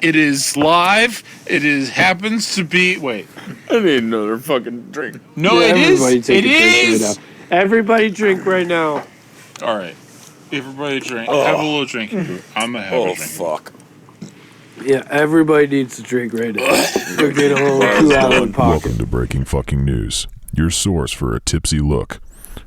It is live. Happens to be. Wait. I need another fucking drink. No, it is. It is. Everybody drink right now. All right. Everybody drink. Have a little drink. I'm gonna have a drink. Fuck. Yeah, everybody needs to drink right now. We're getting a little 2 hour pocket. Welcome to Breaking Fucking News, your source for a tipsy look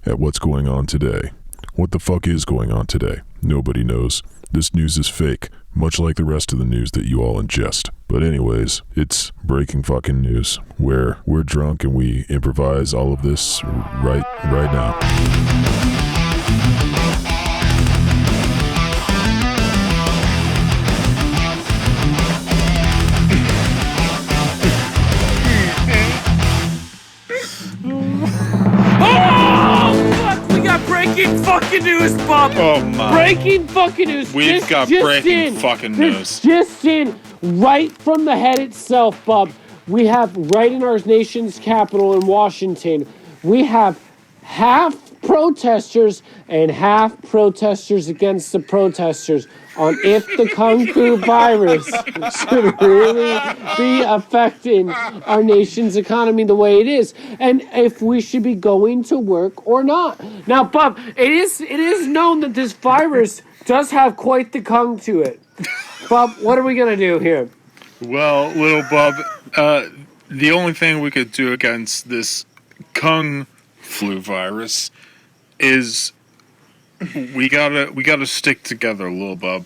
at what's going on today. What the fuck is going on today? Nobody knows. This news is fake, much like the rest of the news that you all ingest. But anyways, it's Breaking Fucking News, where we're drunk and we improvise all of this right now. Breaking fucking news, Bob! Oh my. Breaking fucking news. We've got breaking fucking news. Just in, right from the head itself, Bob. We have right in our nation's capital in Washington, we have half protesters and half protesters against the protesters on if the Kung Fu virus should really be affecting our nation's economy the way it is, and if we should be going to work or not. Now, Bob, it is known that this virus does have quite the kung to it. Bob, what are we going to do here? Well, little Bob, the only thing we could do against this Kung Flu virus is we gotta stick together, little Bob.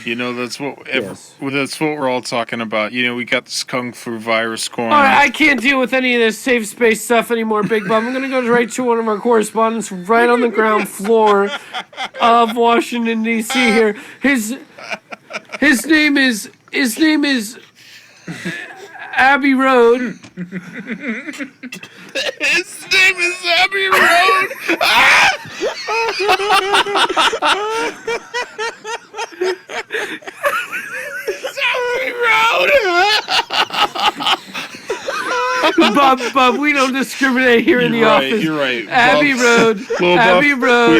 You know, that's what we're all talking about. You know, we got this Kung Fu virus going on. All right, I can't deal with any of this safe space stuff anymore, Big Bob. I'm gonna go right to one of our correspondents right on the ground floor of Washington D.C. here. His name is Abbey Road. His name is Abbey Road. Bob, we don't discriminate here in the office. You're right. Abbey Road. We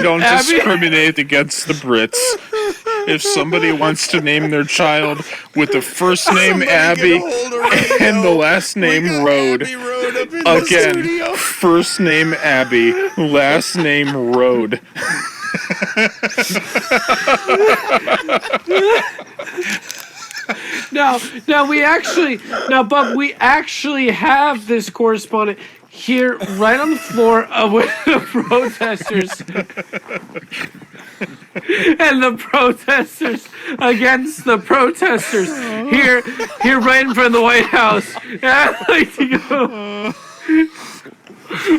don't discriminate against the Brits. If somebody wants to name their child with the first name Abby and the last name Road, again, first name Abby, last name Road. Bob, we actually have this correspondent here right on the floor with the protesters. And the protesters against the protesters here right in front of the White House.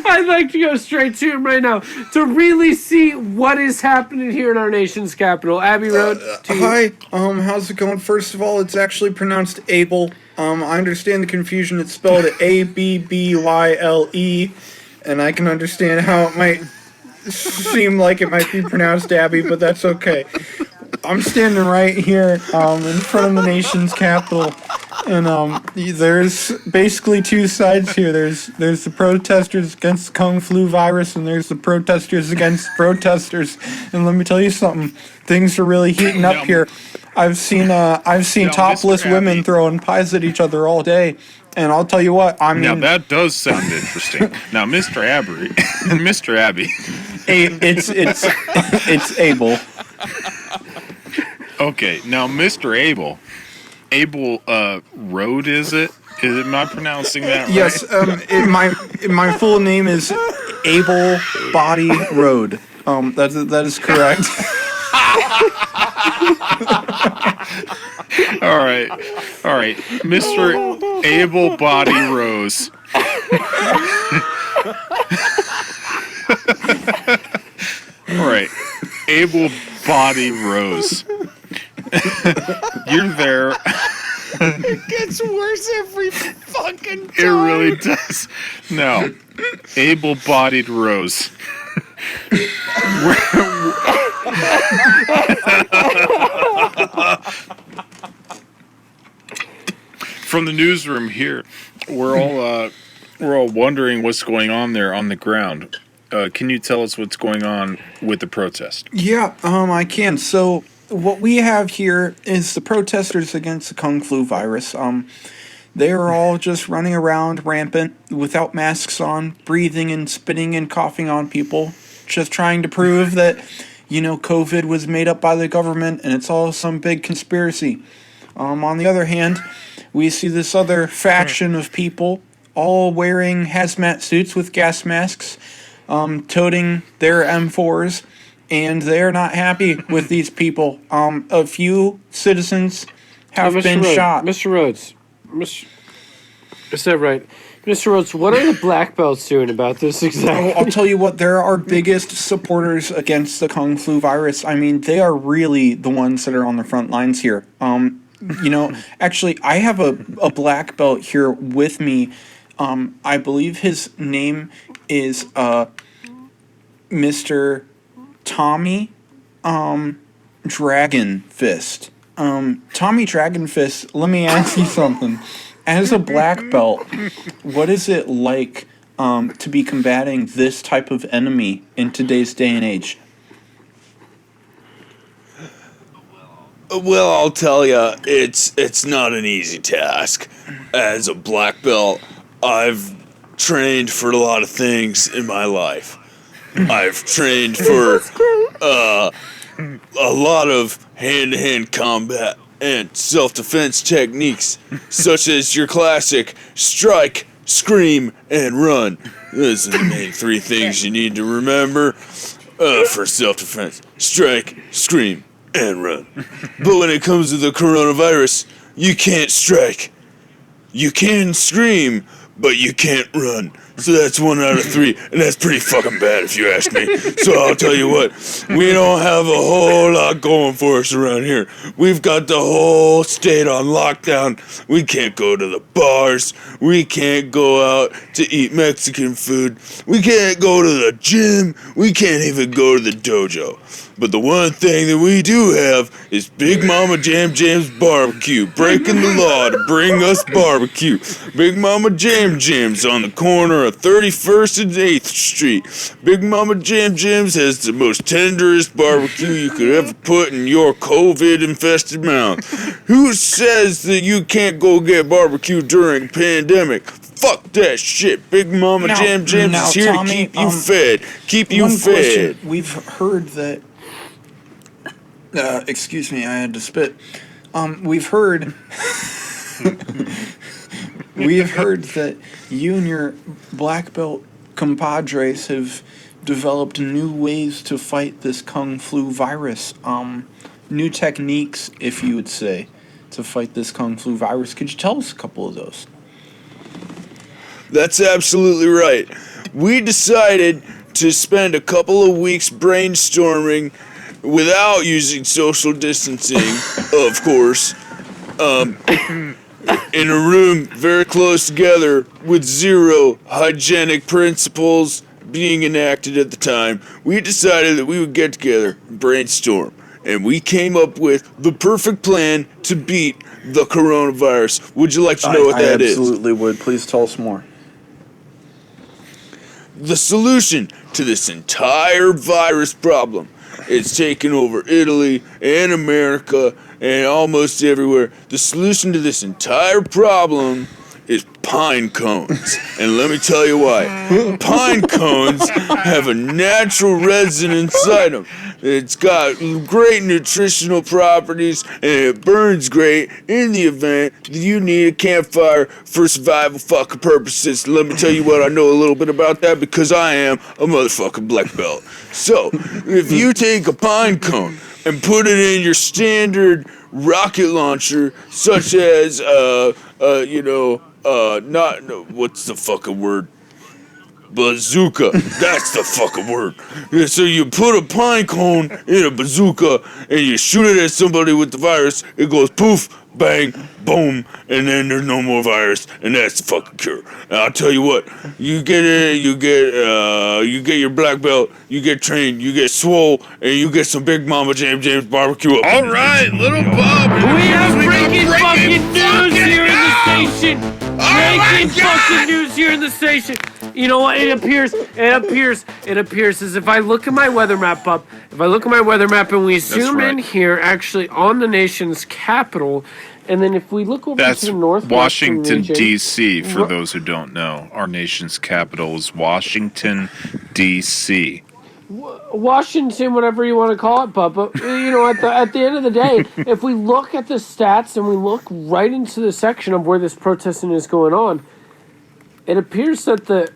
I'd like to go straight to him right now to really see what is happening here in our nation's capital. Abbey Road. Hi. How's it going? First of all, it's actually pronounced Abel. I understand the confusion. It's spelled A-B-B-Y-L-E, and I can understand how it might seem like it might be pronounced Abby, but that's okay. I'm standing right here in front of the nation's capital, and there's basically two sides here. There's the protesters against the Kung Flu virus, and there's the protesters against protesters. And let me tell you something, things are really heating up here. I've seen topless women throwing pies at each other all day. And I'll tell you what, I mean... Now, that does sound interesting. Now, Mr. Abbey. It's Abel. Okay, now, Mr. Abel Road, is it? Am I pronouncing that right? Yes, my full name is Abel Body Road. That is correct. All right, Mr. Able Body Rose. All right, Able Body Rose. You're there. It gets worse every fucking time. It really does. No, able-bodied Rose. From the newsroom here, we're all wondering what's going on there on the ground. Can you tell us what's going on with the protest? Yeah, I can. So what we have here is the protesters against the Kung Flu virus. They are all just running around rampant without masks on, breathing and spitting and coughing on people, just trying to prove that, COVID was made up by the government and it's all some big conspiracy. On the other hand, we see this other faction of people all wearing hazmat suits with gas masks, toting their M4s, and they're not happy with these people. A few citizens have been shot. Mr. Rhodes, is that right? Mr. Rhodes, what are the black belts doing about this exactly? I'll tell you what, they're our biggest supporters against the Kung Flu virus. I mean, they are really the ones that are on the front lines here. Actually, I have a black belt here with me. I believe his name is Mr. Tommy Dragon Fist. Tommy Dragon Fist, let me ask you something. As a black belt, what is it like to be combating this type of enemy in today's day and age? Well, I'll tell you, it's not an easy task. As a black belt, I've trained for a lot of things in my life. I've trained for a lot of hand-to-hand combat and self-defense techniques, such as your classic strike, scream, and run. Those are the main three things you need to remember for self-defense. Strike, scream, and run. But when it comes to the coronavirus, you can't strike. You can scream, but you can't run. So that's 1 out of 3, and that's pretty fucking bad if you ask me. So I'll tell you what, we don't have a whole lot going for us around here. We've got the whole state on lockdown. We can't go to the bars. We can't go out to eat Mexican food. We can't go to the gym. We can't even go to the dojo. But the one thing that we do have is Big Mama Jam Jam's barbecue, breaking the law to bring us barbecue. Big Mama Jam Jam's on the corner of 31st and 8th Street. Big Mama Jam Jam's has the most tenderest barbecue you could ever put in your COVID-infested mouth. Who says that you can't go get barbecue during a pandemic? Fuck that shit. Big Mama Jam Jam's is here Tommy, to keep you fed. Keep you one fed. Question. We've heard that... excuse me, I had to spit. We've heard... We've heard that you and your black belt compadres have developed new ways to fight this Kung Flu virus. New techniques, if you would say, to fight this Kung Flu virus. Could you tell us a couple of those? That's absolutely right. We decided to spend a couple of weeks brainstorming without using social distancing, of course, in a room very close together with zero hygienic principles being enacted at the time. We decided that we would get together and brainstorm, and we came up with the perfect plan to beat the coronavirus. Would you like to know what that is? I absolutely would. Please tell us more. The solution to this entire virus problem, it's taken over Italy and America and almost everywhere. The solution to this entire problem is pine cones. And let me tell you why. Pine cones have a natural resin inside them. It's got great nutritional properties, and it burns great in the event that you need a campfire for survival fucking purposes. Let me tell you what, I know a little bit about that because I am a motherfucking black belt. So, if you take a pine cone and put it in your standard rocket launcher, such as, what's the fucking word? Bazooka. That's the fucking word. Yeah, so you put a pine cone in a bazooka and you shoot it at somebody with the virus. It goes poof, bang, boom, and then there's no more virus, and that's the fucking cure. And I'll tell you what, you get in, you get your black belt, you get trained, you get swole, and you get some Big Mama James barbecue up. All right, little Bob. We have breaking fucking news here in the station. Breaking fucking news here in the station. You know what? It appears as if I look at my weather map up. If I look at my weather map and we zoom in here, actually on the nation's capital, and then if we look over That's to the northwestern Washington, region, D.C., for those who don't know. Our nation's capital is Washington, D.C. Washington, whatever you want to call it, Bubba. You know, at the end of the day, if we look at the stats and we look right into the section of where this protesting is going on, it appears that the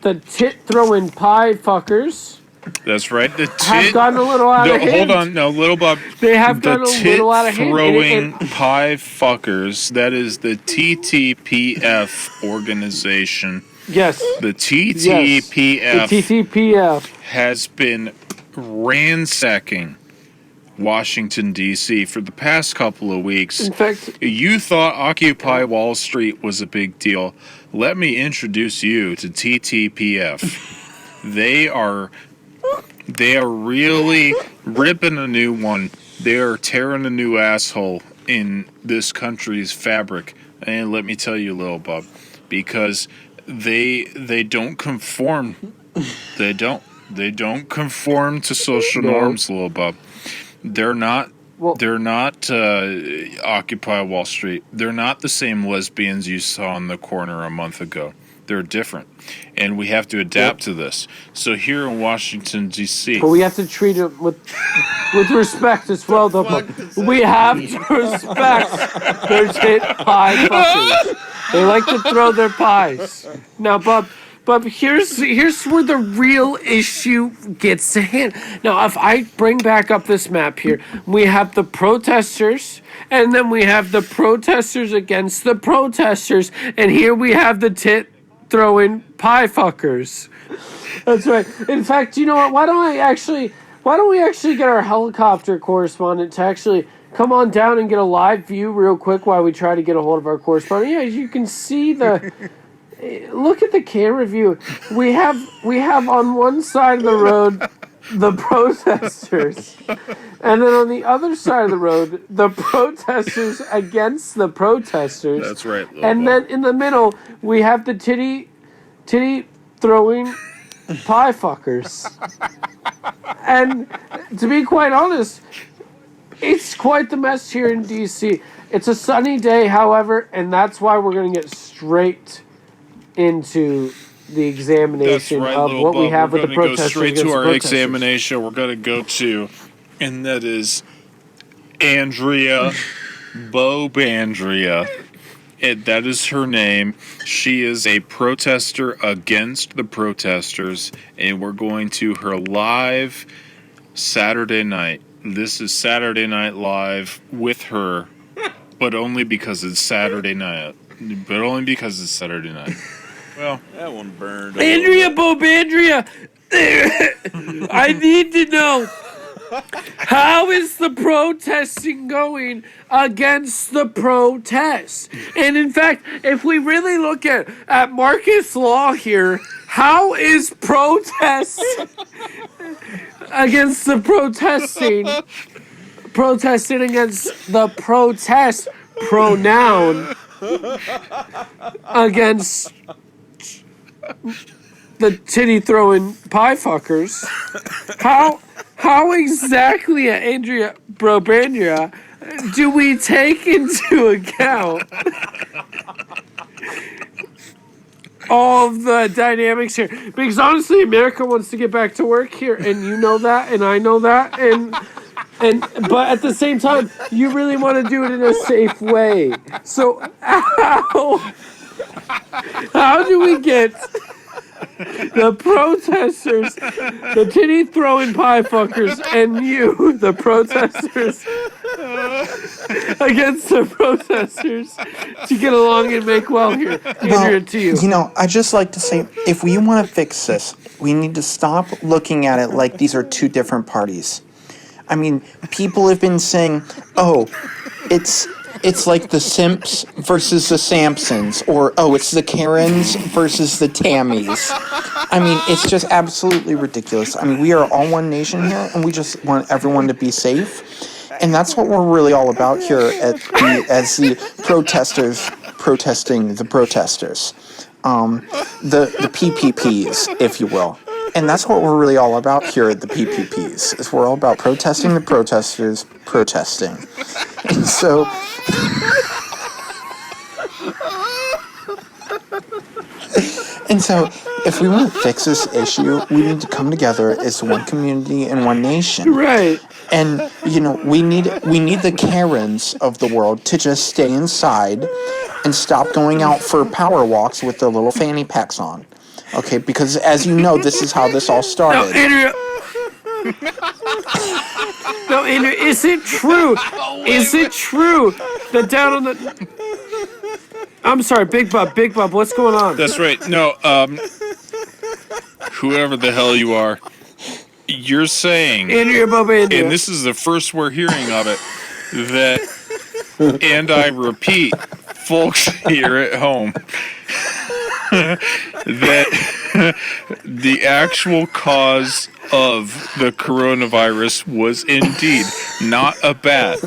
tit-throwing pie fuckers... That's right. The have gotten a little out of hand. Hold on. No, little Bob. They have gotten a little out of hand. Throwing pie fuckers. That is the TTPF organization. Yes. The TTPF. Yes. The TTPF has been ransacking Washington, D.C. for the past couple of weeks. In fact, you thought Occupy Wall Street was a big deal. Let me introduce you to TTPF. They are really ripping a new one. They are tearing a new asshole in this country's fabric. And let me tell you, little Bub, because they don't conform. They don't conform to social norms, little Bub. They're not Occupy Wall Street. They're not the same lesbians you saw on the corner a month ago. They're different, and we have to adapt to this. So here in Washington, D.C. But we have to treat them with respect as well, though. We have to respect their tit pie fuckers. They like to throw their pies. Now, Bub, here's where the real issue gets to hand. Now, if I bring back up this map here, we have the protesters, and then we have the protesters against the protesters, and here we have the tit-throwing pie fuckers. That's right. In fact, you know what? Why don't we actually get our helicopter correspondent to actually come on down and get a live view real quick while we try to get a hold of our correspondent? Yeah, as you can see look at the camera view. We have on one side of the road the protesters, and then on the other side of the road the protesters against the protesters. That's right. And then in the middle we have the titty throwing pie fuckers. And to be quite honest, it's quite the mess here in DC. It's a sunny day, however, and that's why we're going to get straight into the examination of what we have with the protesters. We're going to go straight to our examination. We're going to go to, and that is Andrea Bobandria. That is her name. She is a protester against the protesters, and we're going to her live Saturday night. This is Saturday Night Live with her, but only because it's Saturday night. Well, that one burned. Andrea Bobandria, I need to know, how is the protesting going against the protests? And in fact, if we really look at Marcus Law here, how is protest against the protesting against the protest pronoun against the titty throwing pie fuckers? How exactly, Andrea Bobandria, do we take into account all of the dynamics here? Because honestly, America wants to get back to work here, and you know that, and I know that, but at the same time, you really want to do it in a safe way. So how do we get the protesters, the titty throwing pie fuckers, and you, the protesters, against the protesters, to get along and make well here? Andrea, to you. You know, I just like to say, if we want to fix this, we need to stop looking at it like these are two different parties. I mean, people have been saying, oh, it's like the Simps versus the Samsons, or, oh, it's the Karens versus the Tammys. I mean, it's just absolutely ridiculous. I mean, we are all one nation here, and we just want everyone to be safe. And that's what we're really all about here as the protesters protesting the protesters. the PPPs, if you will. And that's what we're really all about here at the PPPs, is we're all about protesting the protesters protesting. And so... And so, if we want to fix this issue, we need to come together as one community and one nation. Right. And, you know, we need the Karens of the world to just stay inside and stop going out for power walks with their little fanny packs on. Okay, because as you know, this is how this all started. No, Andrew, is it true? Is it true that down on the... I'm sorry, Big Bub, what's going on? That's right. No, whoever the hell you are, you're saying, Andrew, and this is the first we're hearing of it, that, and I repeat, folks here at home, that the actual cause of the coronavirus was indeed not a bat,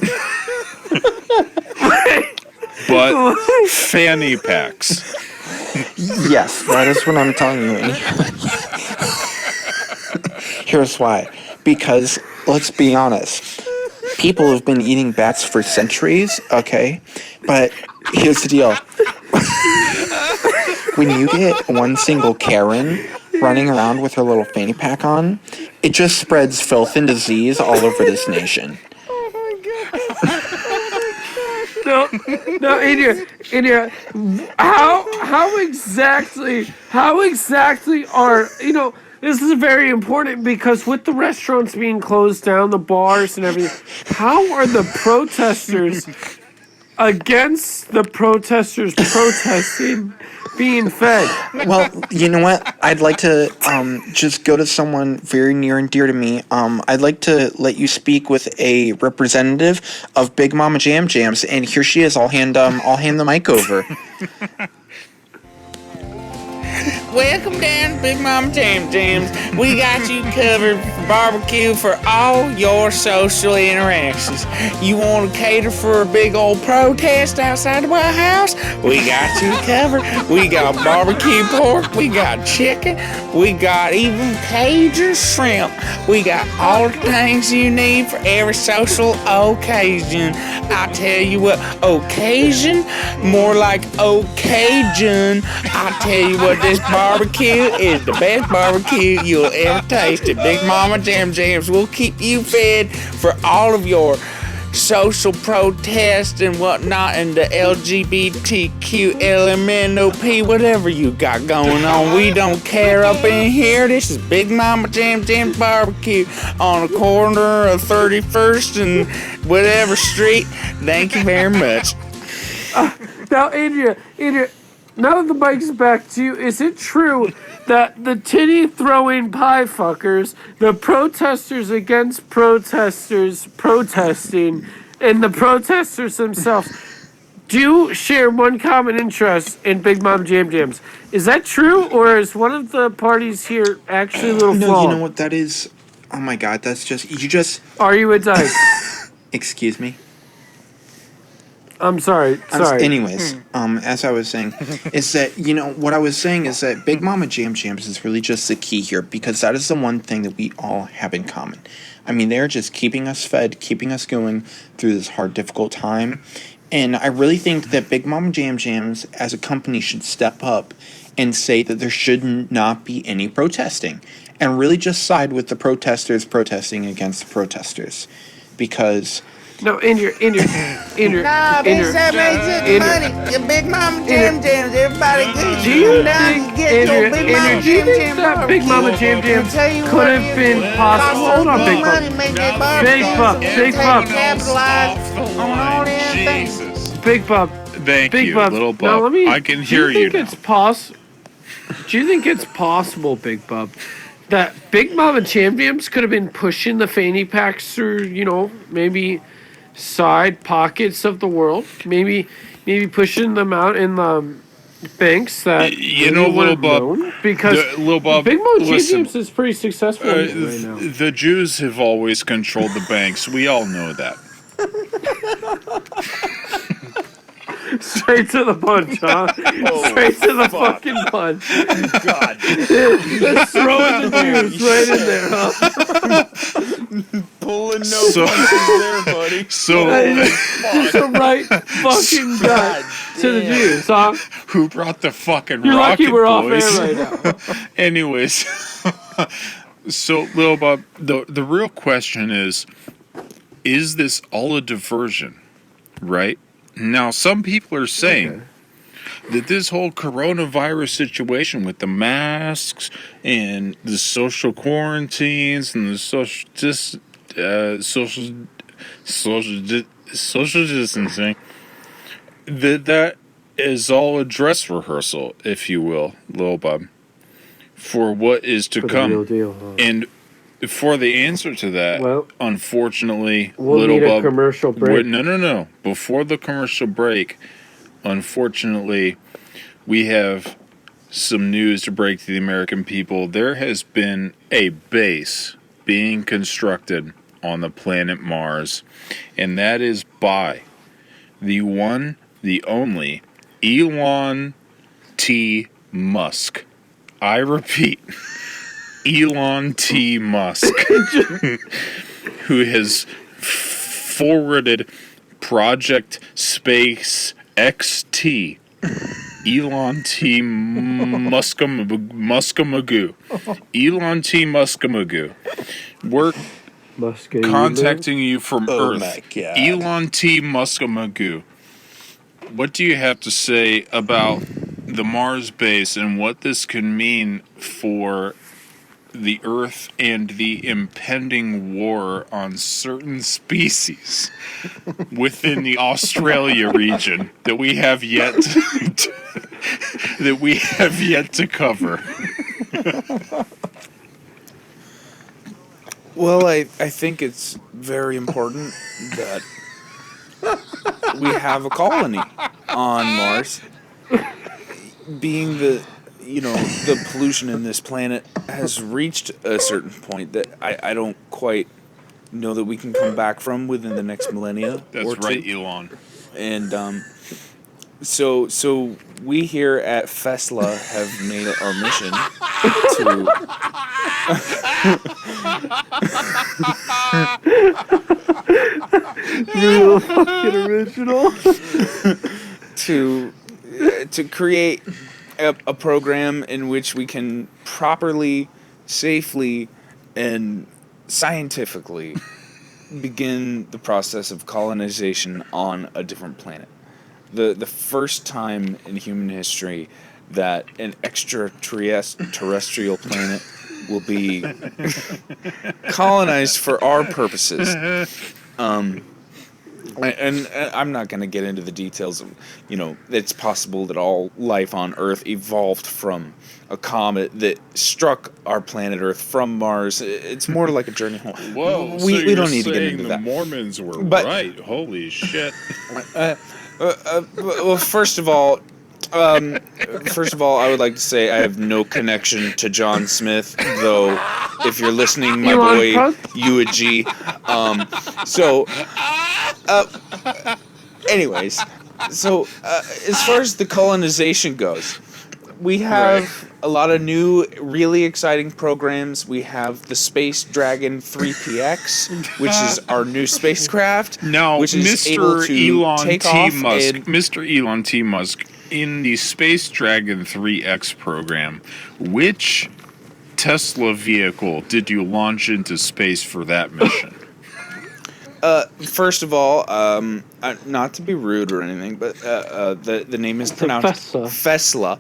but fanny packs. Yes, that is what I'm telling you. Here's why. Because, let's be honest, people have been eating bats for centuries, okay? But here's the deal. When you get one single Karen running around with her little fanny pack on, it just spreads filth and disease all over this nation. No, India, how exactly are, you know, this is very important because with the restaurants being closed down, the bars and everything, how are the protesters against the protesters protesting being fed? Well, you know what? I'd like to just go to someone very near and dear to me. I'd like to let you speak with a representative of Big Mama Jam Jams, and here she is. I'll hand the mic over. Welcome down to Big Mama Jam Jams. We got you covered for barbecue for all your social interactions. You want to cater for a big old protest outside the White House? We got you covered. We got barbecue pork. We got chicken. We got even Cajun shrimp. We got all the things you need for every social occasion. I tell you what, occasion, more like occasion. I tell you what, this barbecue is the best barbecue you'll ever taste at Big Mama Jam Jams. We'll keep you fed for all of your social protest and whatnot, and the LGBTQ LMNOP, whatever you got going on. We don't care up in here. This is Big Mama Jam Jam Barbecue on the corner of 31st and whatever street. Thank you very much. Now, Andrea, now that the mic's back to you, is it true that the titty-throwing pie fuckers, the protesters against protesters protesting, and the protesters themselves do share one common interest in Big Mom Jam Jams? Is that true, or is one of the parties here actually a little flawed? No, you know what that is? Oh my god, that's just... You just... Are you a dyke? Excuse me? I'm sorry. Anyways, as I was saying, is that, you know, what I was saying is that Big Mama Jam Jams is really just the key here, because that is the one thing that we all have in common. I mean, they're just keeping us fed, keeping us going through this hard, difficult time. And I really think that Big Mama Jam Jams, as a company, should step up and say that there should not be any protesting, and really just side with the protesters protesting against the protesters. Because... No, Andrew. No, bitch, that makes it money. Your Big Mama Jam Jams, everybody good. Do you think, Andrew, do you think that Big Mama Jam Jams could have been possible? Hold on, Big Bub. Big Bub. Thank Big you, Bub. little Bub. Now, let me, I can hear you now. Do you think it's possible, Big Bub, that Big Mama Jam Jams could have been pushing the fanny packs through, you know, maybe side pockets of the world, maybe pushing them out in the banks that you know, little Bub, because little Bub, Big Mama Jam Jams is pretty successful right now. The Jews have always controlled the banks. We all know that. Straight to the punch, huh? Straight to the fucking punch. God. Just throwing the news right in there, huh? Pulling no So- punches there, buddy. So, Just a right fucking gut to the Jews, huh? who brought the fucking You're rocket, lucky we're off boys? air right now. Anyways, so Lil Bob, the real question is this all a diversion, right? Now, some people are saying that this whole coronavirus situation with the masks and the social quarantines and the social distancing, that is all a dress rehearsal, if you will, Lil Bob, for what is to For the come. real deal, huh? And for the answer to that, Well, unfortunately, we'll Little need a Bob, commercial break. No. Before the commercial break, unfortunately, we have some news to break to the American people. There has been a base being constructed on the planet Mars, and that is by the one, the only, Elon T. Musk. I repeat, Elon T. Musk, who has forwarded Project Space XT. Elon T. Muskimagoo. Elon T. Muskimagoo. We're contacting you from Earth. my God. Elon T. Muskimagoo. What do you have to say about the Mars base and what this can mean for the Earth and the impending war on certain species within the Australia region that we have yet to cover? Well, I think it's very important that we have a colony on Mars. Being the pollution in this planet has reached a certain point that I don't quite know that we can come back from within the next millennia. That's or right, two. Elon. And so we here at Fesla have made it our mission to Real fucking original. to create a program in which we can properly, safely, and scientifically begin the process of colonization on a different planet. The first time in human history that an extraterrestrial planet will be colonized for our purposes. And I'm not going to get into the details of, it's possible that all life on Earth evolved from a comet that struck our planet Earth from Mars. It's more like a journey home. Whoa, we don't need to get into the that. Mormons were But- Holy shit. Well, first of all, I would like to say I have no connection to John Smith, though if you're listening, my Elon boy, Musk? you a G. Anyways, as far as the colonization goes, we have a lot of new, really exciting programs. We have the Space Dragon 3PX, which is our new spacecraft. Now, which is able Mr. to Elon take T. off Musk, and- Mr. Elon T. Musk, in the Space Dragon 3X program, which Tesla vehicle did you launch into space for that mission? First of all, not to be rude or anything, but the name is pronounced Fesla.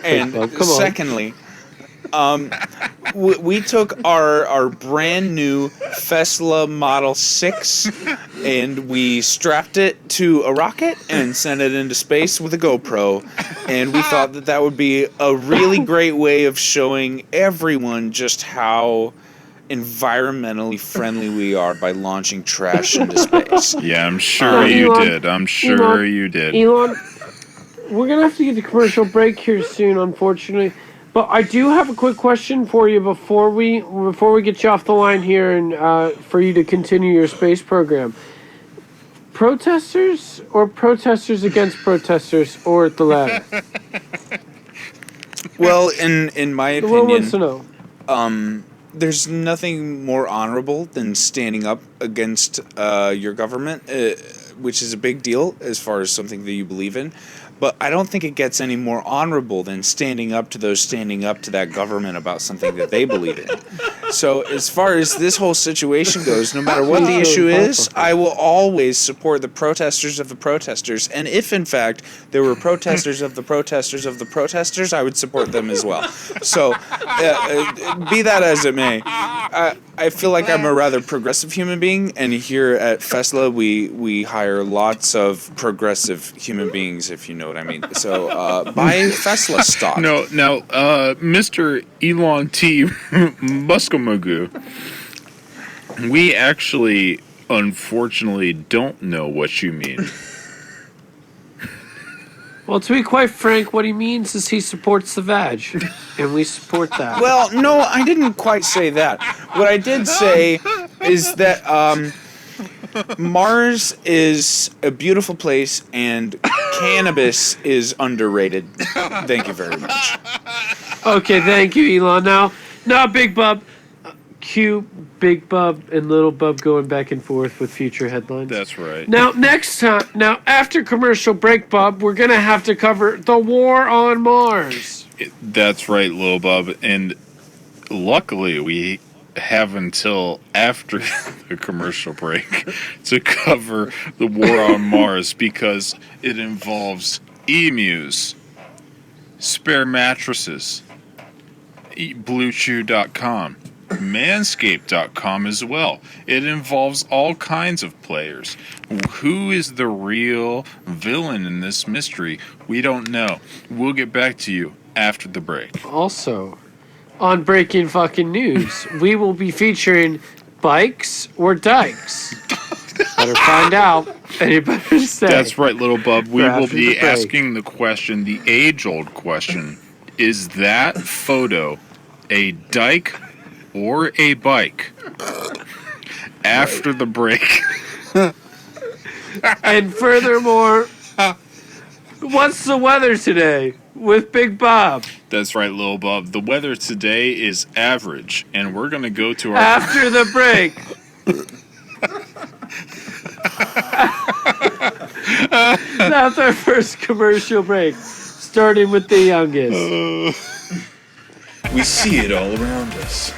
And Come on. secondly, we took our brand new Fesla Model 6 and we strapped it to a rocket and sent it into space with a GoPro. And we thought that would be a really great way of showing everyone just how environmentally friendly we are by launching trash into space. Yeah, I'm sure Elon, you did. Elon, we're going to have to get to commercial break here soon, unfortunately. But I do have a quick question for you before we get you off the line here and for you to continue your space program. protesters or protesters against protesters, or the latter? Well, in my The world wants to opinion, know. there's nothing more honorable than standing up against your government, which is a big deal as far as something that you believe in. But I don't think it gets any more honorable than standing up to those standing up to that government about something that they believe in. So as far as this whole situation goes, no matter what the issue is, I will always support the protesters of the protesters. And if, in fact, there were protesters of the protesters of the protesters, I would support them as well. So be that as it may, I feel like I'm a rather progressive human being. And here at Fesla, we hire lots of progressive human beings, if you know what I mean. So buy Fesla stock. No, now, Mr. Elon T. Muskimagoo, we actually, unfortunately, don't know what you mean. Well, to be quite frank, what he means is he supports the vag, and we support that. Well, no, I didn't quite say that. What I did say is that Mars is a beautiful place and cannabis is underrated. Thank you very much. Okay, thank you, Elon. Now, Big Bub. Cue Big Bub and Little Bub going back and forth with future headlines. That's right. Now, after commercial break, Bub, we're going to have to cover the war on Mars. That's right, Lil Bub. And luckily, we have until after the commercial break to cover the war on Mars because it involves emus, spare mattresses, BlueChew.com, Manscaped.com as well. It involves all kinds of players. Who is the real villain in this mystery? We don't know. We'll get back to you after the break. Also, on breaking fucking news, we will be featuring bikes or dykes. Better find out. And you better say. That's right, Little Bub. We will After the be break. asking the question, the age-old question. Is that photo a dyke or a bike? After the break. And furthermore, what's the weather today with Big Bob? That's right, Lil Bub. The weather today is average, and we're going to go to our... After the break. That's our first commercial break, starting with the youngest. We see it all around us.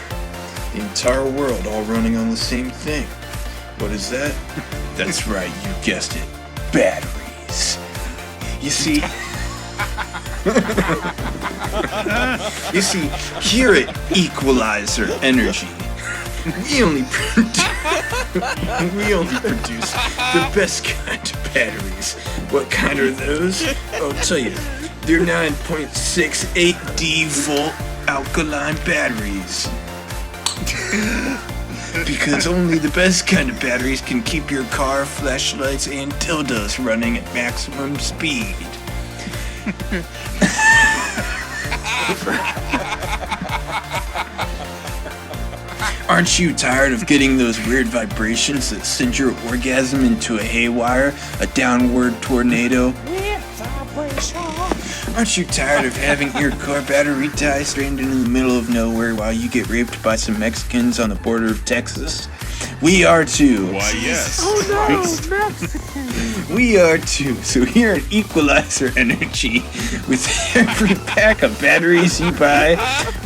The entire world all running on the same thing. What is that? That's right, you guessed it. Batteries. You see... here at Equalizer Energy, we only produce the best kind of batteries. What kind are those? I'll tell you. They're 9.68 volt alkaline batteries. Because only the best kind of batteries can keep your car, flashlights, and dildos running at maximum speed. Aren't you tired of getting those weird vibrations that send your orgasm into a haywire, a downward tornado? Aren't you tired of having your car battery die stranded in the middle of nowhere while you get raped by some Mexicans on the border of Texas? We are too. Why, yes. Oh no, Mexican. We are too. So here at Equalizer Energy, with every pack of batteries you buy,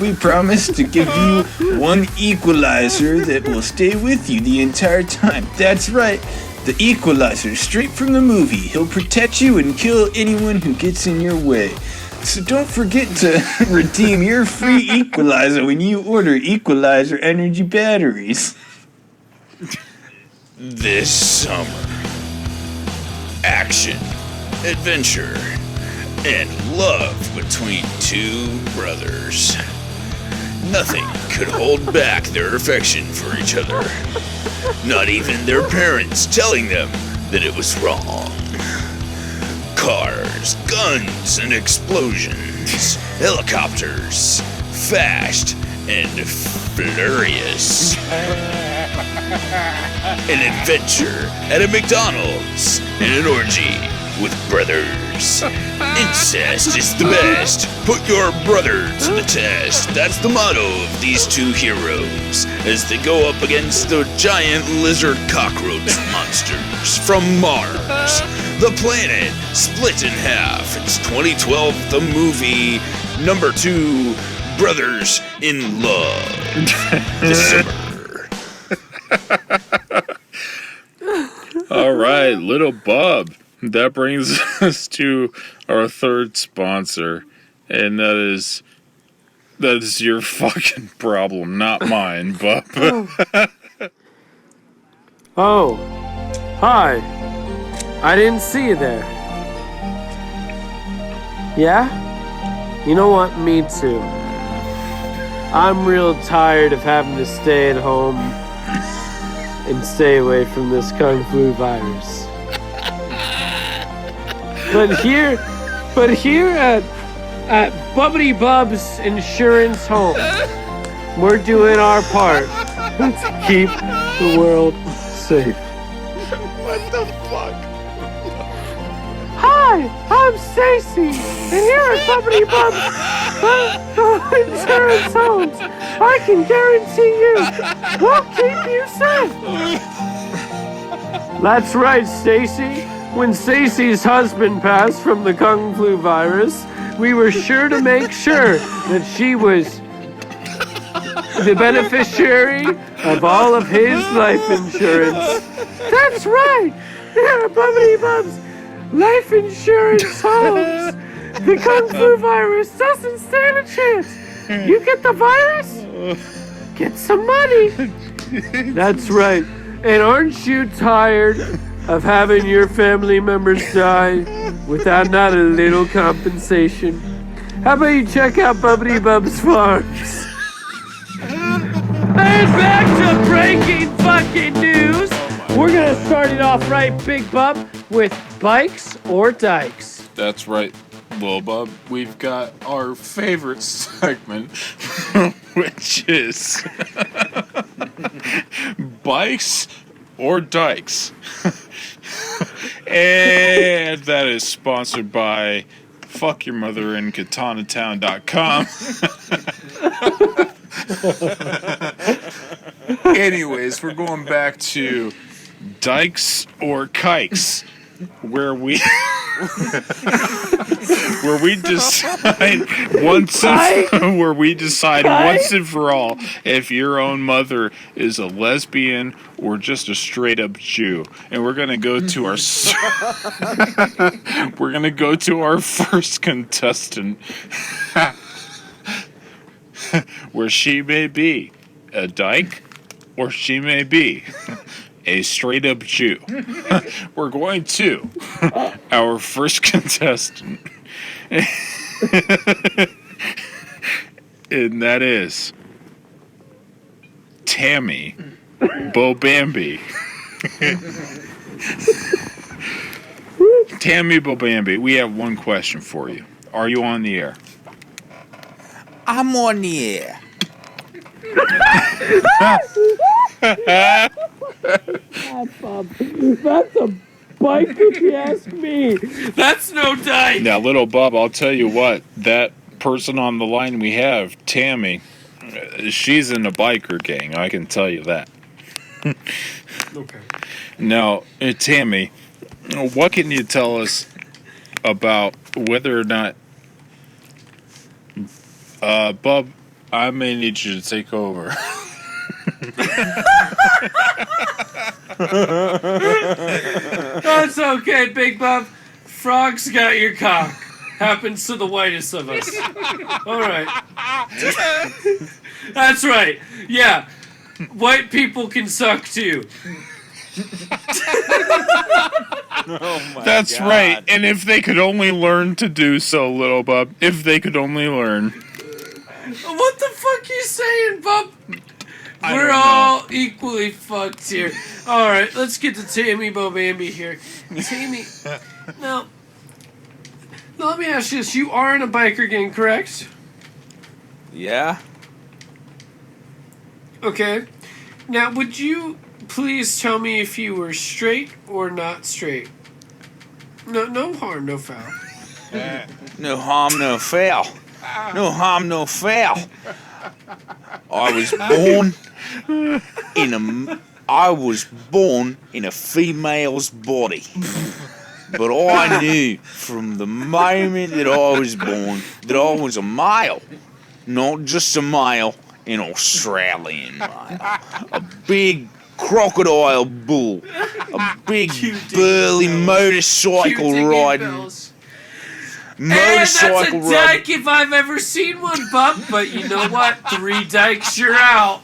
we promise to give you one equalizer that will stay with you the entire time. That's right. The Equalizer, straight from the movie. He'll protect you and kill anyone who gets in your way. So don't forget to redeem your free equalizer when you order Equalizer Energy batteries. This summer, action, adventure, and love between two brothers. Nothing could hold back their affection for each other. Not even their parents telling them that it was wrong. Cars, guns, and explosions. Helicopters. Fast and furious. An adventure at a McDonald's and an orgy with brothers. Incest is the best. Put your brother to the test. That's the motto of these two heroes as they go up against the giant lizard cockroach monsters from Mars. The planet split in half. It's 2012, the movie number 2, Brothers in Love. This summer. All right, little bub. That brings us to our third sponsor, and that is your fucking problem, not mine, bub. Oh, hi. I didn't see you there. Yeah? You know what? Me too. I'm real tired of having to stay at home and stay away from this Kung Flu virus. But here at Bubbity Bub's Insurance Home, we're doing our part to keep the world safe. What the fuck? Hi, I'm Stacy, and here at Bubbity Bub's Insurance Homes, I can guarantee you we'll keep you safe. That's right, Stacy. When Stacy's husband passed from the Kung Flu virus, we were sure to make sure that she was the beneficiary of all of his life insurance. That's right! Here at Bubbity Bub's Life Insurance Homes, the Kung Flu virus doesn't stand a chance. You get the virus, get some money. That's right. And aren't you tired of having your family members die without not a little compensation? How about you check out Bubbity Bub's Farms? And back to breaking fucking news. We're gonna start it off right, Big Bub, with bikes or dykes. That's right, little bub. We've got our favorite segment, which is bikes or dykes. And that is sponsored by fuckyourmotherinkatanatown.com. Anyways, we're going back to dykes or kikes, where we decide once and for all if your own mother is a lesbian or just a straight up Jew. And we're gonna go to our first contestant, where she may be a dyke or she may be a straight up Jew. We're going to our first contestant. And that is Tammy Bobambi. Tammy Bobambi, we have one question for you. Are you on the air? I'm on the air. That's a bike if you ask me. That's no dyke. Now, little Bob, I'll tell you what, that person on the line we have, Tammy, she's in a biker gang, I can tell you that. Okay. Now, Tammy, what can you tell us about whether or not, Bub, I may need you to take over. That's okay, Big Bub. Frog's got your cock. Happens to the whitest of us. All right. That's right. Yeah. White people can suck too. That's right. And if they could only learn to do so, little Bub, if they could only learn. What the fuck you saying, Bub? We're don't all equally fucked here. All right, let's get to Tammy Bobambi here. Tammy, now, let me ask you this: you are in a biker gang, correct? Yeah? Okay. Now, would you please tell me if you were straight or not straight? No harm, no foul. No harm, no foul. No harm, no foul. I was born in a female's body. But I knew from the moment that I was born that I was a male. Not just a male, an Australian male. A big crocodile bull. A big burly motorcycle riding. That's a dyke if I've ever seen one, bub. But you know what? 3 dykes, you're out.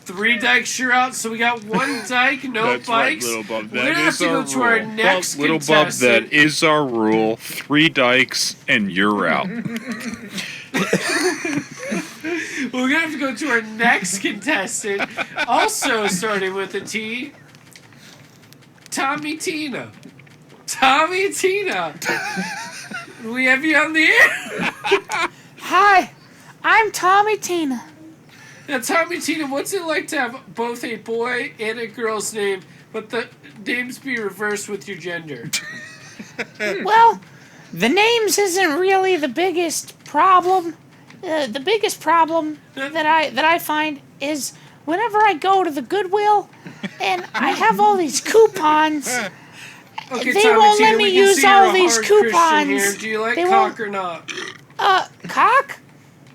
3 dykes, you're out. So we got 1 dyke, no That's right, bikes. little bub. We're That gonna have is to our go to our rule. next Little bub, contestant. that is our rule. 3 dykes and you're out. We're gonna have to go to our next contestant. Also starting with a T. Tommy Tina. Tommy Tina. We have you on the air. Hi, I'm Tommy Tina. Now, Tommy Tina, what's it like to have both a boy and a girl's name, but the names be reversed with your gender? Well, the names isn't really the biggest problem. The biggest problem that I find is whenever I go to the Goodwill and I have all these coupons. Okay, They Tommy won't Tina, let me we can use see you're all a these hard Christian coupons. Here. Do you like They cock won't- or not? Cock?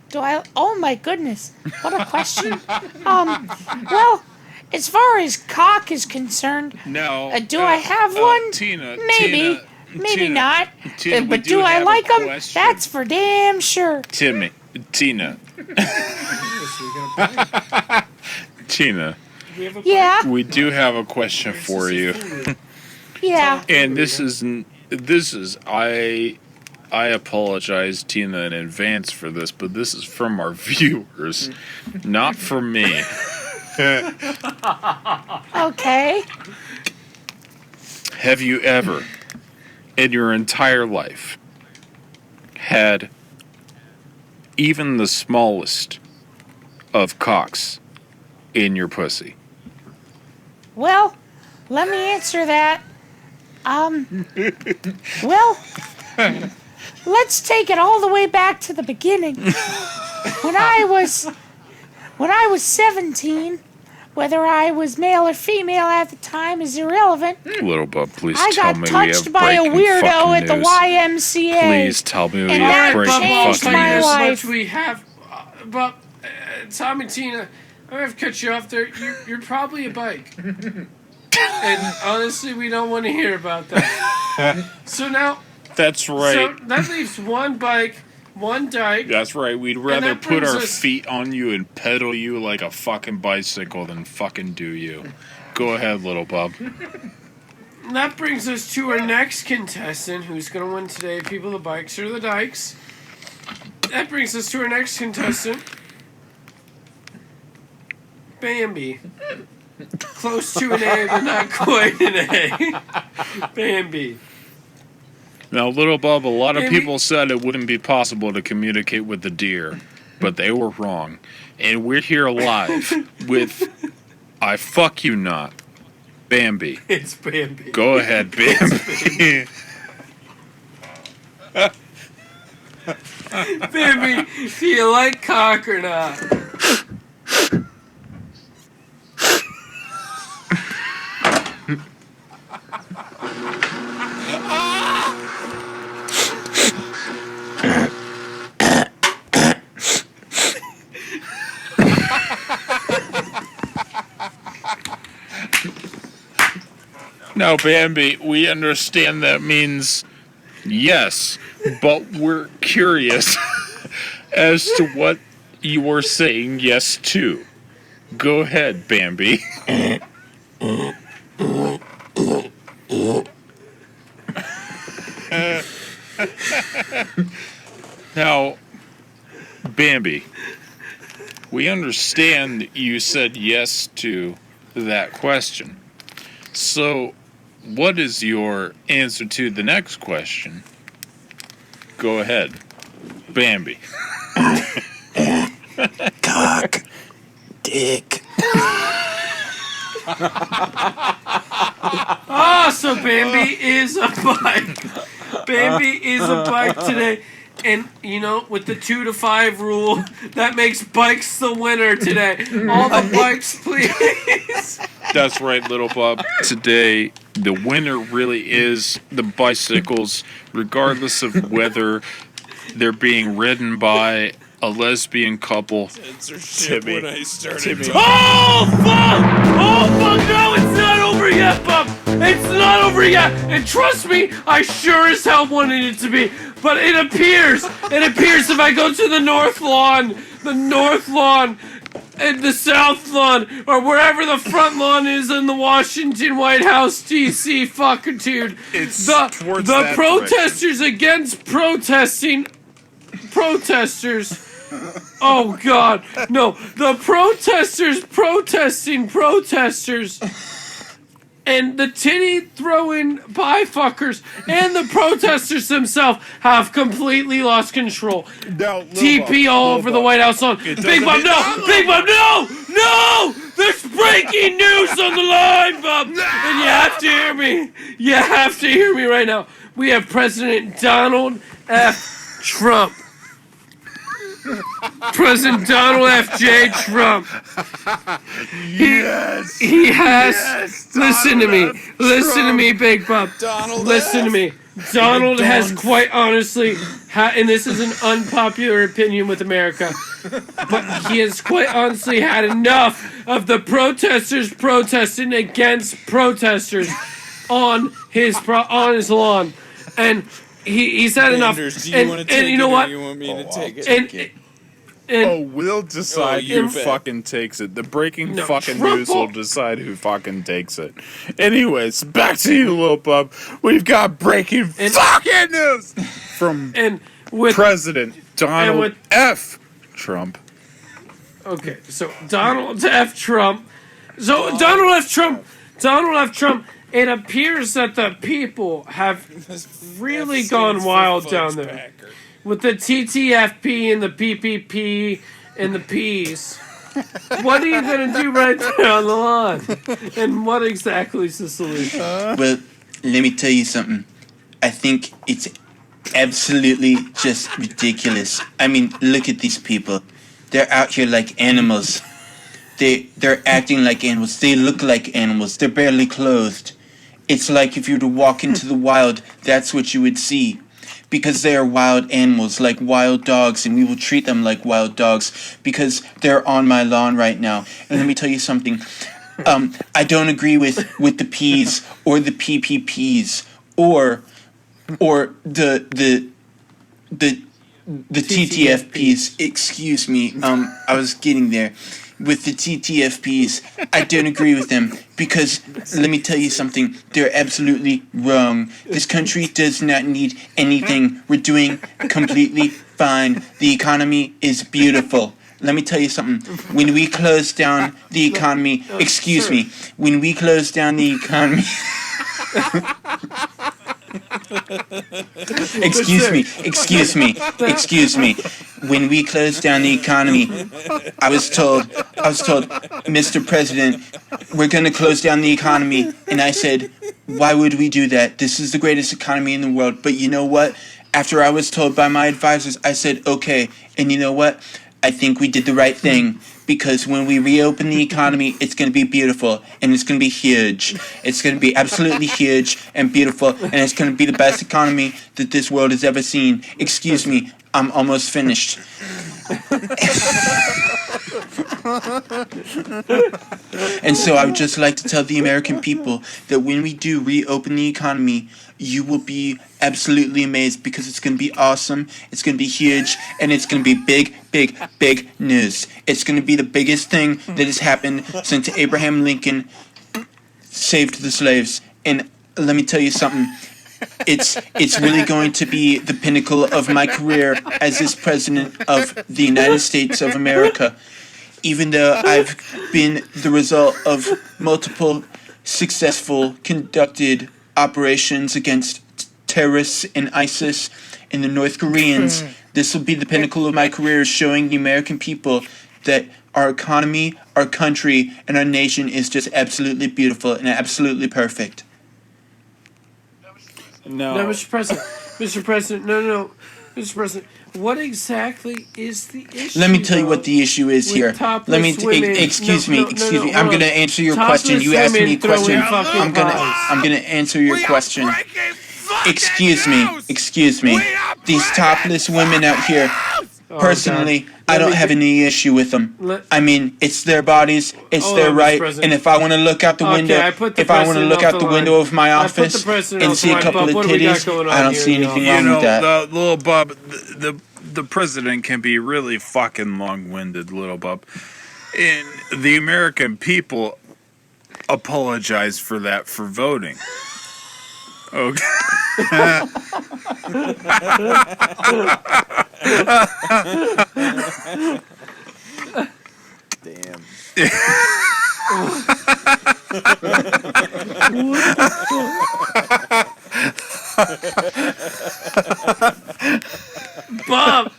Do I? Oh my goodness! What a question. Well, as far as cock is concerned, Now, do I have one? Tina, Maybe, Tina, maybe Tina, not. Tina, we But do I have a like them? question. That's for damn sure. Tina. Tina, We have a Yeah, we do have a question for you. yeah. And this is I apologize, Tina, in advance for this, but this is from our viewers, not from me. Okay. Have you ever, in your entire life, had even the smallest of cocks in your pussy? Well, let me answer that. Well, let's take it all the way back to the beginning. When I was 17, whether I was male or female at the time is irrelevant. Little bub, please I tell got me we touched have by a breaking weirdo fucking at the news. YMCA. Please tell me we And have that breaking changed fucking my news. life. We have, but Tom and Tina, I'm gonna have to cut you off there. You're probably a bike, and honestly, we don't want to hear about that. So now, That's right. so that leaves 1 bike, 1 dyke. That's right. We'd rather that put brings our us- feet on you and pedal you like a fucking bicycle than fucking do you. Go ahead, little bub. And that brings us to our next contestant, who's gonna win today. People, the bikes or the dykes. That brings us to our next contestant, Bambi. Close to an A, but not quite an A. Bambi. Now, little bub, a lot of Maybe- people said it wouldn't be possible to communicate with the deer, but they were wrong. And we're here live with I Fuck You Not, Bambi. It's Bambi. Go ahead, Bambi. Bambi, do you like cock or not? Now, Bambi, we understand that means yes, but we're curious as to what you were saying yes to. Go ahead, Bambi. Now, Bambi, we understand you said yes to that question. So, what is your answer to the next question? Go ahead, Bambi. Cock. Dick. So Bambi is a bike. Bambi is a bike today. And, you know, with the 2 to 5 rule, that makes bikes the winner today. All the bikes, please. That's right, little Bob. Today, the winner really is the bicycles, regardless of whether they're being ridden by a lesbian couple. Timmy. When I started Oh, fuck! Oh, fuck, no, it's not over yet, Bob! It's not over yet! And trust me, I sure as hell wanted it to be. But it appears if I go to the north lawn, and the south lawn, or wherever the front lawn is in the Washington Whitehouse, D.C. fuckitude, It's the towards that protesters against protesters. Oh, God. No, the protesters protesting protesters. And the titty-throwing pie-fuckers and the protesters themselves have completely lost control. No, TP all over the White House lawn. Big Bob, no! Big Bob, no! No! There's breaking news on the line, Bob! And you have to hear me. You have to hear me right now. We have President Donald F. Trump. President Donald F. J. Trump. Yes. He has. Yes, Listen to me. Donald F. Listen to me, Big Bob. Donald Listen to me. Donald has quite honestly, and this is an unpopular opinion with America, but he has quite honestly had enough of the protesters protesting against protesters on his lawn, and he's had enough. Anders, do you want to take and you know it what? Or you want me to take it? And We'll decide you who bet. fucking takes it. The breaking No, fucking Trump news will will- decide who fucking takes it. Anyways, back to you, little bub. We've got breaking fucking news from and with President Donald with- F. Trump. Okay, so Donald F. Trump. So Donald F. Trump. It appears that the people have really gone wild down there with the TTFP and the PPP and the Ps. What are you gonna do right there on the lawn? And what exactly is the solution? Well, let me tell you something. I think it's absolutely just ridiculous. I mean, look at these people. They're out here like animals. They're acting like animals. They look like animals. They're barely clothed. It's like if you were to walk into the wild, that's what you would see. Because they are wild animals, like wild dogs, and we will treat them like wild dogs because they're on my lawn right now. And let me tell you something. I don't agree with the P's or the PPPs or the TTFPs. Excuse me. I was getting there. With the TTFPs, I don't agree with them because let me tell you something, they're absolutely wrong. This country does not need anything. We're doing completely fine. The economy is beautiful. Let me tell you something. When we close down the economy, excuse me, when we close down the economy... Excuse me. When we closed down the economy, I was told, Mr. President, we're going to close down the economy. And I said, why would we do that? This is the greatest economy in the world. But you know what? After I was told by my advisors, I said, okay. And you know what? I think we did the right thing. Because when we reopen the economy, it's going to be beautiful, and it's going to be huge. It's going to be absolutely huge and beautiful, and it's going to be the best economy that this world has ever seen. Excuse me, I'm almost finished. And so I would just like to tell the American people that when we do reopen the economy, you will be absolutely amazed because it's going to be awesome, it's going to be huge, and it's going to be big, big, big news. It's going to be the biggest thing that has happened since Abraham Lincoln saved the slaves. And let me tell you something. It's really going to be the pinnacle of my career as this president of the United States of America. Even though I've been the result of multiple successful conducted operations against terrorists and ISIS and the North Koreans, this will be the pinnacle of my career, showing the American people that our economy, our country, and our nation is just absolutely beautiful and absolutely perfect. No. No, Mr. President. Mr. President, no. Mr. President, what exactly is the issue? Let me tell you what the issue is with here. topless Let me women? excuse me. hold I'm on. gonna answer your Topless question. You asked me a women throwing question. fucking pies. I'm gonna answer your question. Excuse me. These topless women out here. Personally, I don't have any issue with them. I mean, it's their bodies, it's Hold their on, Mr. right, President. and if I want to look out the window, I put the if I want to president look off out the the line. window of my I put office the president and off see the a line, couple Bob, of what do we got titties, going I on don't here see in the anything office? wrong with that. the little bub, the president can be really fucking long-winded, little bub. And the American people apologize for that for voting. Okay. Damn. Bob,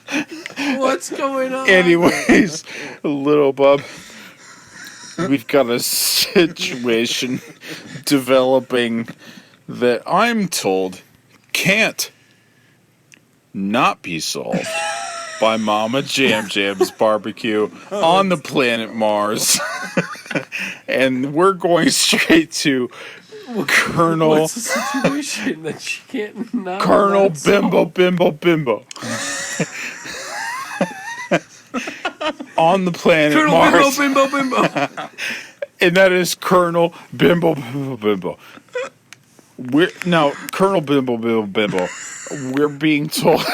what's going on? Anyways, little bub, we've got a situation developing that I'm told can't not be solved by Mama Jam Jam's barbecue on the planet Mars. And we're going straight to Colonel What's the situation that she can't not Colonel not solve? Bimbo on the planet Colonel Mars. Bimbo. And that is Colonel Bimbo. Colonel Bimbo. We're being told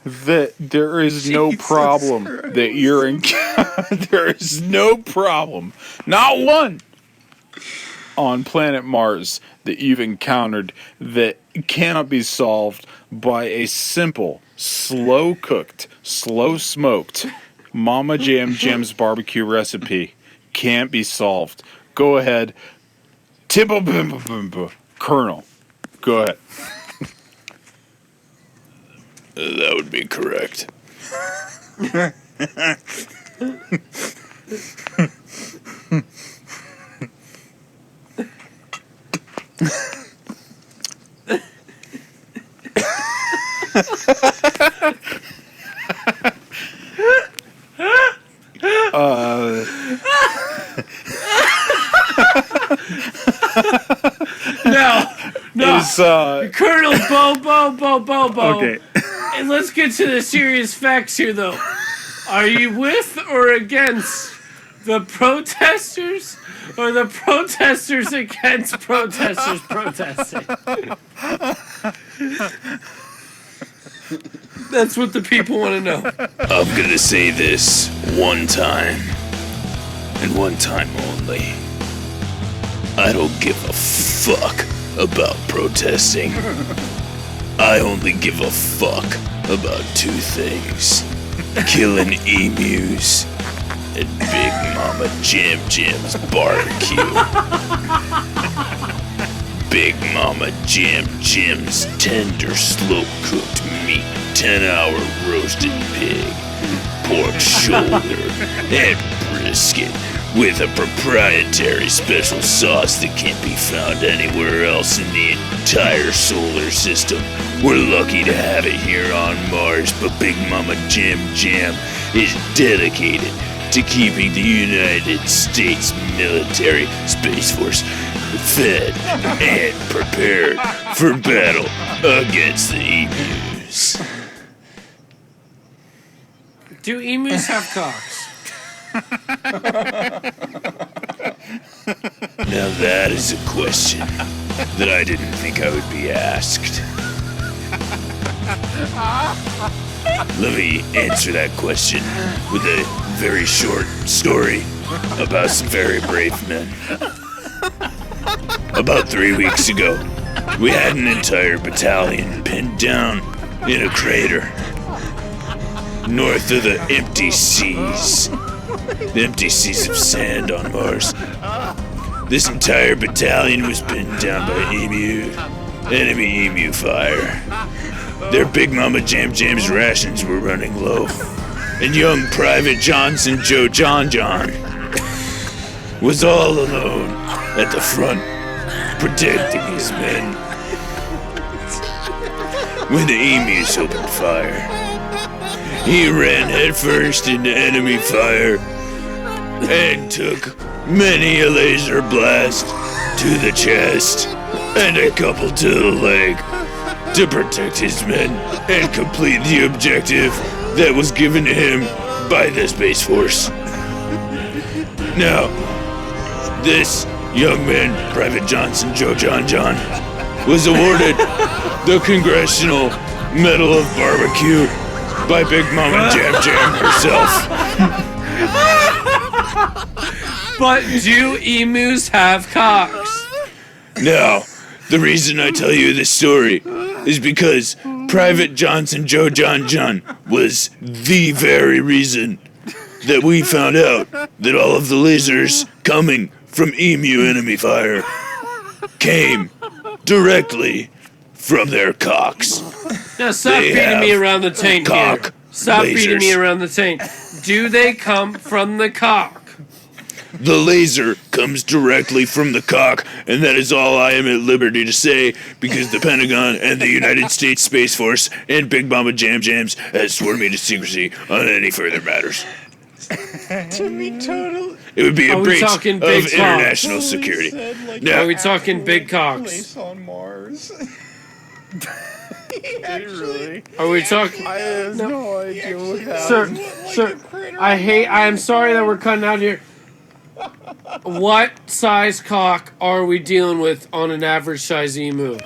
that there is no problem that you're in. There is no problem, not one, on planet Mars that you've encountered that cannot be solved by a simple, slow-cooked, slow-smoked Mama Jam's barbecue recipe. Can't be solved. Go ahead. Bimbo. Colonel, go ahead. That would be correct. No. Is, Colonel Bo. okay. And let's get to the serious facts here, though. Are you with or against the protesters, or the protesters against protesters protesting? That's what the people want to know. I'm gonna say this one time, and one time only. I don't give a fuck about protesting. I only give a fuck about two things: killing emus and Big Mama Jam's barbecue. Big Mama Jam's tender, slow-cooked meat, 10-hour roasted pig, pork shoulder, and brisket, with a proprietary special sauce that can't be found anywhere else in the entire solar system. We're lucky to have it here on Mars, but Big Mama Jam is dedicated to keeping the United States military Space Force fed and prepared for battle against the emus. Do emus have cocks? Now that is a question that I didn't think I would be asked. Let me answer that question with a very short story about some very brave men. About 3 weeks ago, we had an entire battalion pinned down in a crater north of the empty seas. The empty seas of sand on Mars. This entire battalion was pinned down by enemy emu fire. Their Big Mama Jam's rations were running low. and young Private Johnson Joe John was all alone at the front, protecting his men, when the emus opened fire. He ran headfirst into enemy fire and took many a laser blast to the chest and a couple to the leg to protect his men and complete the objective that was given to him by the Space Force. Now, this young man, Private Johnson Joe John, was awarded the Congressional Medal of Barbecue by Big Mama Jam herself. But do emus have cocks? Now, the reason I tell you this story is because Private Johnson Joe John was the very reason that we found out that all of the lasers coming from emu enemy fire came directly from their cocks. Now stop They beating me have around the taint here. cock Stop beating me lasers. around the taint. Do they come from the cock? The laser comes directly from the cock, and that is all I am at liberty to say because the Pentagon and the United States Space Force and Big Mama Jams has sworn me to secrecy on any further matters. It would be a Are we breach of talking big cocks? international security. Now, Are we talking big cocks? Place on Mars. Are we talking? I have no idea what Sir, happened. sir, I'm sorry that we're cutting out here. What size cock are we dealing with on an average size emu?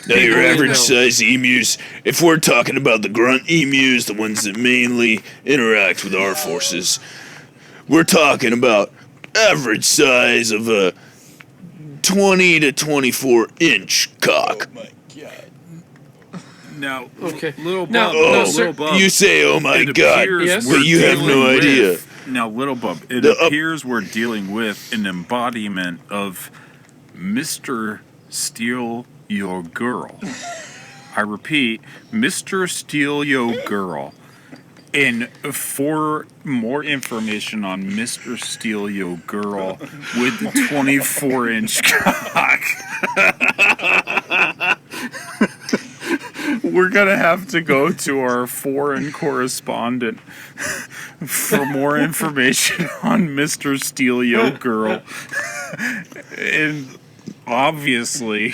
now your People need to average know. size emus, if we're talking about the grunt emus, the ones that mainly interact with our forces, we're talking about average size of a 20 to 24 inch cock. Now, Okay. little No, bub, no, Oh, sir. little bub. you say, oh my it god, appears Yes. we're but you have dealing no with- idea. Now, little bub, it The- appears we're dealing with an embodiment of Mr. Steal Your Girl. I repeat, Mr. Steal Your Girl. And for more information on Mr. Steal Your Girl with the 24-inch cock, we're going to have to go to our foreign correspondent for more information on Mr. Steal Your Girl. And obviously,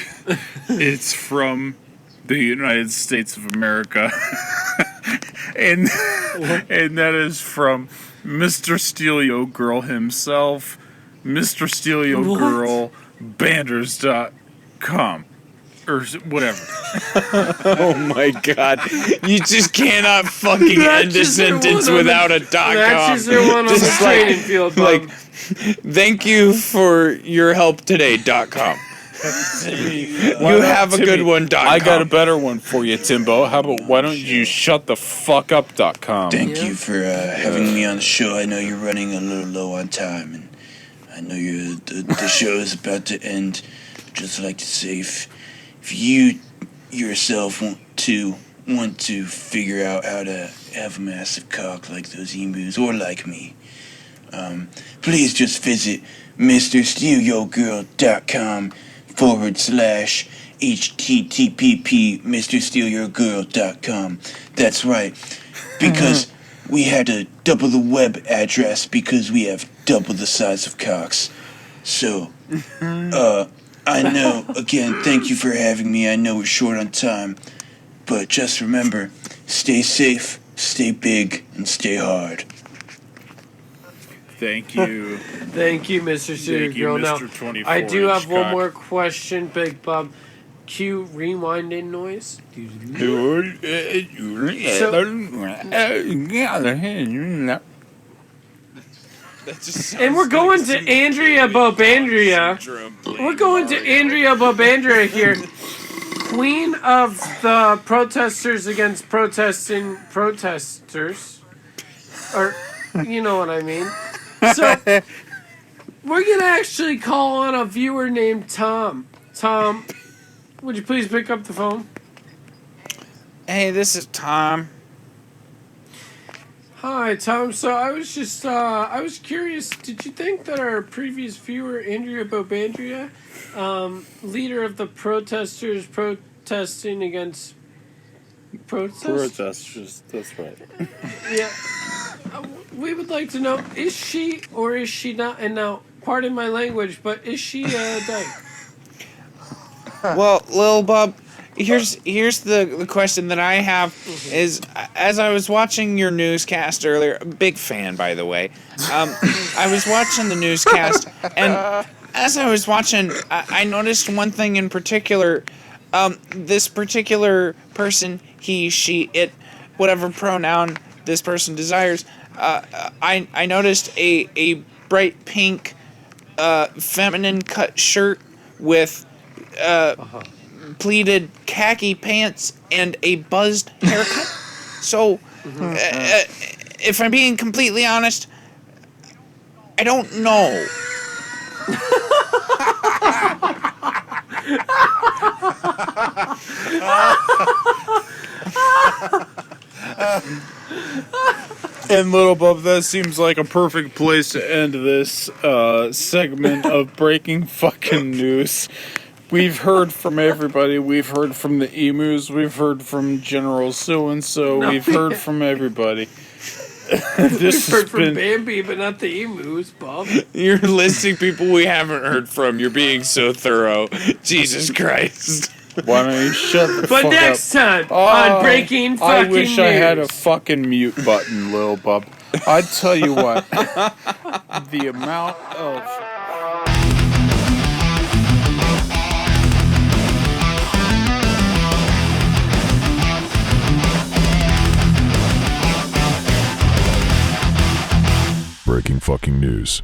it's from the United States of America. and that is from Mr. Steal Your Girl himself, Mr. Steal Your What? Girl, banders.com. Or whatever. Oh my god. You just cannot fucking That's end a just their sentence one on without the- a .com. That's just their one on the Just like- training field, Bob. Like, thank you for your help today.com. You have a good one.com. I got a better one for you, Timbo. How about why don't you shut the fuck up.com? Thank you for having me on the show. I know you're running a little low on time, and I know the show is about to end. I'd just like to say, if you yourself want to figure out how to have a massive cock like those emus, or like me, please just visit MrStealYourGirl.com/http MrStealYourGirl.com. That's right, because we had to double the web address because we have double the size of cocks. So, I know, again, thank you for having me. I know we're short on time, but just remember, stay safe, stay big, and stay hard. Thank you. Thank you, Mr. Steal Thank you, Your Girl. Now, Mr. 24 I do have one cock. more question, Big Bob. Cue rewinding noise. And we're going to Andrea Bobandria. We're going to Andrea Bobandria here. Queen of the protesters against protesting protesters. Or, you know what I mean. So, we're going to actually call on a viewer named Tom. Tom, would you please pick up the phone? Hey, this is Tom. Hi, Tom. So I was just, I was curious. Did you think that our previous viewer, Andrea Bobandria, leader of the protesters protesting against Protesters, that's right. Yeah. We would like to know, is she or is she not? And now, pardon my language, but is she dyke? Well, Lil Bub, here's the question that I have is, as I was watching your newscast earlier, big fan, by the way, I was watching the newscast, and as I was watching, I noticed one thing in particular. This particular person, he, she, it, whatever pronoun this person desires, I noticed a bright pink feminine cut shirt with pleated khaki pants and a buzzed haircut. So, if I'm being completely honest, I don't know. And Little Bub, that seems like a perfect place to end this segment of breaking fucking news. We've heard from everybody. We've heard from the Emus. We've heard from General So-and-so. We've heard from everybody. We've heard from Bambi, but not the emus, Bob. You're listing people we haven't heard from. You're being so thorough. Jesus Christ. Why don't you shut the fuck up? But next time on Breaking Fucking News. I wish I had a fucking mute button, Lil Bub. I'd tell you what. The amount of... Breaking fucking news.